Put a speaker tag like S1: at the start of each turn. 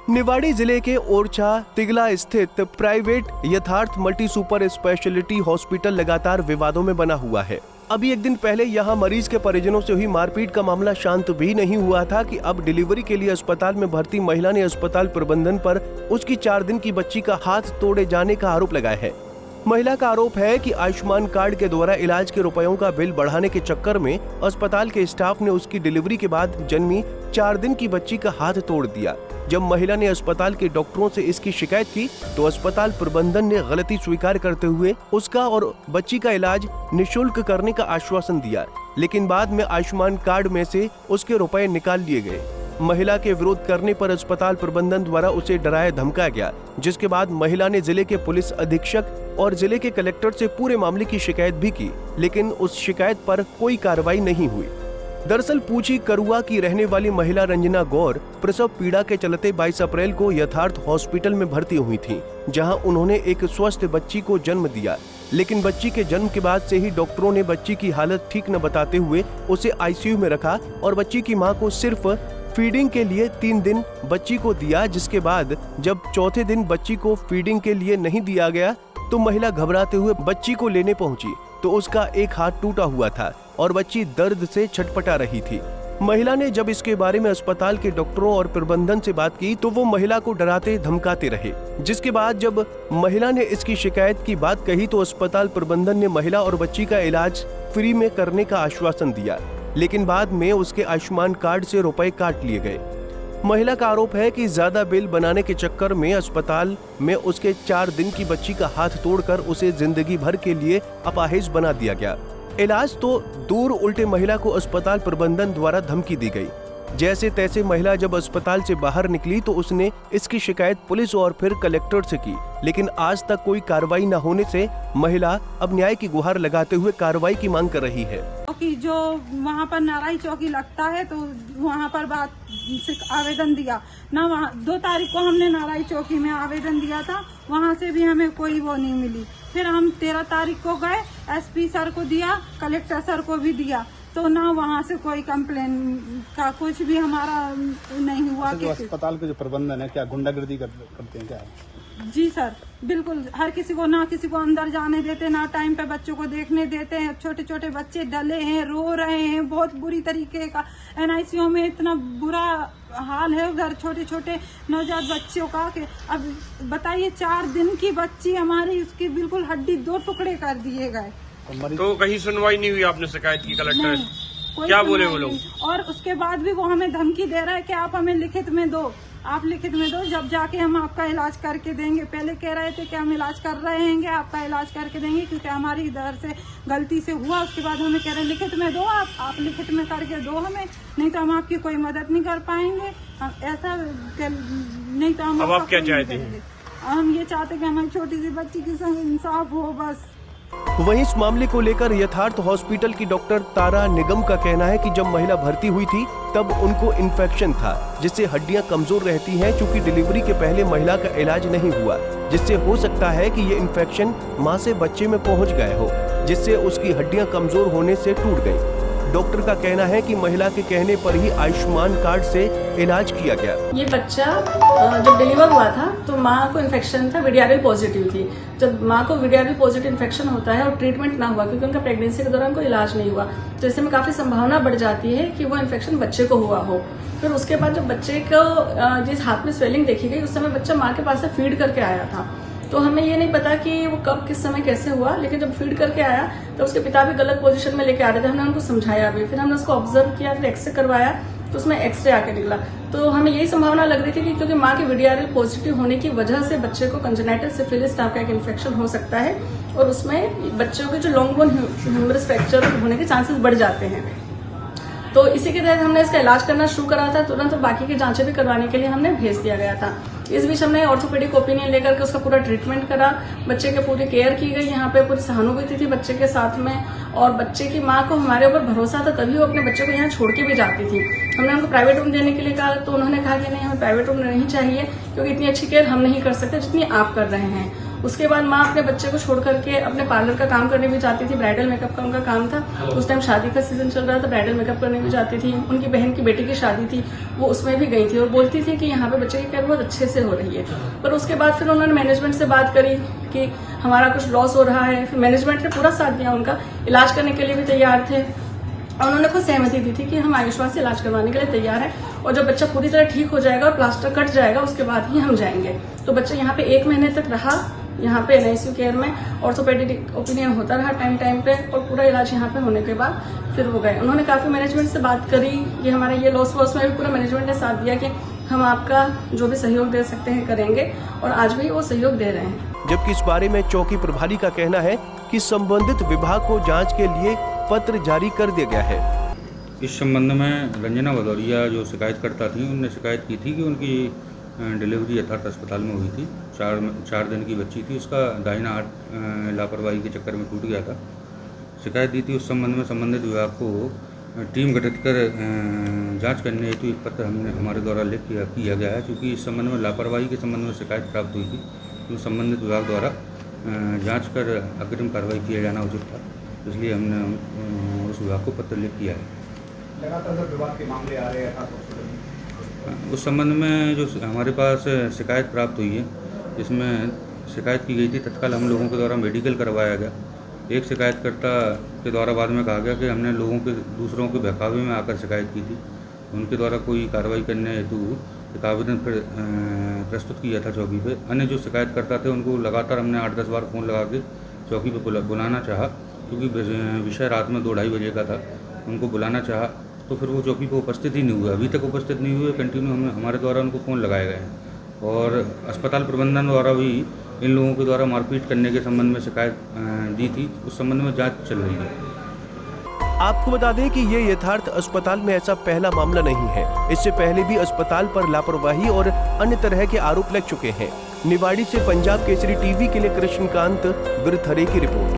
S1: निवाड़ी जिले के ओरछा तिगला स्थित प्राइवेट यथार्थ मल्टी सुपर स्पेशलिटी हॉस्पिटल लगातार विवादों में बना हुआ है। अभी एक दिन पहले यहां मरीज के परिजनों से हुई मारपीट का मामला शांत भी नहीं हुआ था कि अब डिलीवरी के लिए अस्पताल में भर्ती महिला ने अस्पताल प्रबंधन पर उसकी 4 दिन की बच्ची का हाथ तोड़े जाने का आरोप लगाया है। महिला का आरोप है कि आयुष्मान कार्ड के द्वारा इलाज के रुपयों का बिल बढ़ाने के चक्कर में अस्पताल के स्टाफ ने उसकी डिलीवरी के बाद जन्मी 4 दिन की बच्ची का हाथ तोड़ दिया। जब महिला ने अस्पताल के डॉक्टरों से इसकी शिकायत की तो अस्पताल प्रबंधन ने गलती स्वीकार करते हुए उसका और बच्ची का इलाज निःशुल्क करने का आश्वासन दिया, लेकिन बाद में आयुष्मान कार्ड में से उसके रुपए निकाल लिए गए। महिला के विरोध करने पर अस्पताल प्रबंधन द्वारा उसे डराया धमकाया गया, जिसके बाद महिला ने जिले के पुलिस अधीक्षक और जिले के कलेक्टर से पूरे मामले की शिकायत भी की, लेकिन उस शिकायत पर कोई कार्रवाई नहीं हुई। दरअसल पूछी करुआ की रहने वाली महिला रंजना गौर प्रसव पीड़ा के चलते 22 अप्रैल को यथार्थ हॉस्पिटल में भर्ती हुई थी, जहां उन्होंने एक स्वस्थ बच्ची को जन्म दिया, लेकिन बच्ची के जन्म के बाद से ही डॉक्टरों ने बच्ची की हालत ठीक न बताते हुए उसे आईसीयू में रखा और बच्ची की मां को सिर्फ फीडिंग के लिए 3 दिन बच्ची को दिया, जिसके बाद जब चौथे दिन बच्ची को फीडिंग के लिए नहीं दिया गया तो महिला घबराते हुए बच्ची को लेने पहुंची तो उसका एक हाथ टूटा हुआ था और बच्ची दर्द से छटपटा रही थी। महिला ने जब इसके बारे में अस्पताल के डॉक्टरों और प्रबंधन से बात की तो वो महिला को डराते धमकाते रहे, जिसके बाद जब महिला ने इसकी शिकायत की बात कही तो अस्पताल प्रबंधन ने महिला और बच्ची का इलाज फ्री में करने का आश्वासन दिया, लेकिन बाद में उसके आयुष्मान कार्ड से रुपए काट लिए गए। महिला का आरोप है कि ज्यादा बिल बनाने के चक्कर में अस्पताल में उसके 4 दिन की बच्ची का हाथ तोड़कर उसे जिंदगी भर के लिए अपाहिज बना दिया गया। इलाज तो दूर, उल्टे महिला को अस्पताल प्रबंधन द्वारा धमकी दी गई। जैसे तैसे महिला जब अस्पताल से बाहर निकली तो उसने इसकी शिकायत पुलिस और फिर कलेक्टर से की, लेकिन आज तक कोई कार्रवाई न होने से महिला अब न्याय की गुहार लगाते हुए कार्रवाई की मांग कर रही है।
S2: कि जो वहाँ पर नाराई चौकी लगता है तो वहाँ पर बात से आवेदन दिया ना, वहाँ 2 तारीख को हमने नाराई चौकी में आवेदन दिया था, वहाँ से भी हमें कोई वो नहीं मिली। फिर हम 13 तारीख को गए, एसपी सर को दिया, कलेक्टर सर को भी दिया, तो ना वहाँ से कोई कंप्लेन का कुछ भी हमारा नहीं हुआ।
S3: जो अस्पताल के जो प्रबंधन है क्या गुंडागर्दी करते हैं क्या?
S2: जी सर, बिल्कुल हर किसी को, ना किसी को अंदर जाने देते, ना टाइम पे बच्चों को देखने देते हैं। छोटे छोटे बच्चे डले हैं, रो रहे हैं, बहुत बुरी तरीके का। एनआईसीयू में इतना बुरा हाल है उधर छोटे छोटे नवजात बच्चों का कि अब बताइए 4 दिन की बच्ची हमारी, उसकी बिल्कुल हड्डी 2 टुकड़े कर दिए गए।
S4: तो कहीं सुनवाई नहीं हुई? आपने शिकायत की कलेक्टर? क्या बोले वो लोग?
S2: और उसके बाद भी वो हमें धमकी दे रहा है कि आप हमें लिखित में दो, आप लिखित में दो, जब जाके हम आपका इलाज करके देंगे। पहले कह रहे थे कि हम इलाज कर रहे हैं, आपका इलाज करके देंगे क्योंकि हमारी इधर से गलती से हुआ। उसके बाद हमें कह रहे हैं लिखित में दो, आप लिखित में करके दो हमें, नहीं तो हम आपकी कोई मदद नहीं कर पाएंगे। ऐसा नहीं तो हम।
S4: अब आप क्या चाहते हैं?
S2: हम ये चाहते हैं कि हमारी छोटी सी बच्ची के संग इंसाफ हो बस।
S1: वहीं इस मामले को लेकर यथार्थ हॉस्पिटल की डॉक्टर तारा निगम का कहना है कि जब महिला भर्ती हुई थी तब उनको इन्फेक्शन था, जिससे हड्डियां कमजोर रहती हैं, क्योंकि डिलीवरी के पहले महिला का इलाज नहीं हुआ, जिससे हो सकता है कि ये इन्फेक्शन मां से बच्चे में पहुंच गए हो, जिससे उसकी हड्डियां कमजोर होने से टूट गई। डॉक्टर का कहना है कि महिला के कहने पर ही आयुष्मान कार्ड से इलाज किया गया।
S5: ये बच्चा जब डिलीवर हुआ था तो माँ को इन्फेक्शन था, वीडियारियल पॉजिटिव थी। जब माँ को वीडियारियल पॉजिटिव इन्फेक्शन होता है और ट्रीटमेंट ना हुआ क्योंकि उनका प्रेगनेंसी के दौरान कोई इलाज नहीं हुआ, तो ऐसे में काफी संभावना बढ़ जाती है कि वो इन्फेक्शन बच्चे को हुआ हो। फिर उसके बाद जब बच्चे को जिस हाथ में स्वेलिंग देखी गई उस समय बच्चा माँ के पास से फीड करके आया था, तो हमें ये नहीं पता कि वो कब किस समय कैसे हुआ, लेकिन जब फीड करके आया तो उसके पिता भी गलत पोजीशन में लेके आ रहे थे। हमने उनको समझाया भी, फिर हमने उसको ऑब्जर्व किया, फिर एक्सरे करवाया तो उसमें एक्सरे आके निकला। तो हमें यही संभावना लग रही थी कि क्योंकि माँ के वीडियारियल पॉजिटिव होने की वजह से बच्चे को कंजेनाइटल सिफिलिस नाम का एक इन्फेक्शन हो सकता है और उसमें बच्चों के जो लॉन्ग बोन ह्यूमरस फ्रैक्चर होने के चांसेस बढ़ जाते हैं। तो इसी के तहत हमने इसका इलाज करना शुरू करा था तुरंत, और बाकी की जांचें भी करवाने के लिए हमने भेज दिया गया था। इस बीच हमने ऑर्थोपेडिक ओपिनियन लेकर के उसका पूरा ट्रीटमेंट करा, बच्चे के पूरी केयर की गई, यहाँ पे पूरी सहानुभूति थी बच्चे के साथ में, और बच्चे की माँ को हमारे ऊपर भरोसा था तभी वो अपने बच्चे को यहाँ छोड़ के भी जाती थी। हमने उनको प्राइवेट रूम देने के लिए कहा तो उन्होंने कहा कि नहीं, हमें प्राइवेट रूम नहीं चाहिए क्योंकि इतनी अच्छी केयर हम नहीं कर सकते जितनी आप कर रहे हैं। उसके बाद माँ अपने बच्चे को छोड़ करके अपने पार्लर का काम करने भी जाती थी, ब्राइडल मेकअप का उनका काम था। उस टाइम शादी का सीजन चल रहा था, ब्राइडल मेकअप करने भी जाती थी। उनकी बहन की बेटी की शादी थी, वो उसमें भी गई थी और बोलती थी कि यहाँ पे बच्चे की केयर बहुत अच्छे से हो रही है। पर उसके बाद फिर उन्होंने मैनेजमेंट से बात करी कि हमारा कुछ लॉस हो रहा है। फिर मैनेजमेंट ने पूरा साथ दिया, उनका इलाज करने के लिए भी तैयार थे और उन्होंने खुद सहमति दी थी कि हम आयुष्मान से इलाज करवाने के लिए तैयार हैं और जब बच्चा पूरी तरह ठीक हो जाएगा और प्लास्टर कट जाएगा उसके बाद ही हम जाएंगे। तो बच्चा यहाँ पे 1 महीने तक रहा, यहाँ पे NICU केयर में ऑर्थोपेडिक ओपिनियन होता रहा टाइम पे और पूरा इलाज यहाँ पे होने के बाद फिर वो गए। उन्होंने काफी मैनेजमेंट से बात करी कि हमारा ये लॉस वॉस में भी पूरा मैनेजमेंट ने साथ दिया कि हम आपका जो भी सहयोग दे सकते हैं करेंगे और आज भी वो सहयोग दे रहे हैं।
S1: जबकि इस बारे में चौकी प्रभारी का कहना है कि संबंधित विभाग को जांच के लिए पत्र जारी कर दिया गया है।
S6: इस संबंध में रंजना भदौरिया जो शिकायतकर्ता थी, उनने शिकायत की थी कि उनकी डिलीवरी यथार्थ अस्पताल में हुई थी। 4 दिन की बच्ची थी, उसका दाहिना हाथ लापरवाही के चक्कर में टूट गया था। शिकायत दी थी, उस संबंध में संबंधित विभाग को टीम गठित कर जांच करने हेतु एक पत्र हमारे द्वारा लिख किया गया है। क्योंकि इस संबंध में लापरवाही के संबंध में शिकायत प्राप्त हुई थी, तो संबंधित विभाग द्वारा जांच कर अग्रिम कार्रवाई किया जाना उचित था, इसलिए हमने उस विभाग को पत्र लिख किया है।
S3: लगातार विभाग के मामले आ रहे हैं,
S6: उस संबंध में जो हमारे पास शिकायत प्राप्त हुई है, इसमें शिकायत की गई थी, तत्काल हम लोगों के द्वारा मेडिकल करवाया गया। एक शिकायतकर्ता के द्वारा बाद में कहा गया कि हमने दूसरों के बहकावे में आकर शिकायत की थी, उनके द्वारा कोई कार्रवाई करने हेतु एक आवेदन प्रस्तुत किया था चौकी पे। अन्य जो शिकायतकर्ता थे उनको लगातार हमने 8-10 बार फ़ोन लगा के चौकी पे बुलाना चाहा, क्योंकि विषय रात में 2-2:30 बजे का था। उनको बुलाना चाहा तो फिर वो चौकी पे उपस्थित ही नहीं हुए, अभी तक उपस्थित नहीं हुए। कंटिन्यू हमारे द्वारा उनको फ़ोन लगाए गए हैं और अस्पताल प्रबंधन द्वारा भी इन लोगों के द्वारा मारपीट करने के संबंध में शिकायत दी थी। उस संबंध में जांच चल रही है।
S1: आपको बता दें कि ये यथार्थ अस्पताल में ऐसा पहला मामला नहीं है। इससे पहले भी अस्पताल पर लापरवाही और अन्य तरह के आरोप लग चुके हैं। निवाड़ी से पंजाब केसरी टीवी के लिए कृष्णकांत बिरथरे की रिपोर्ट।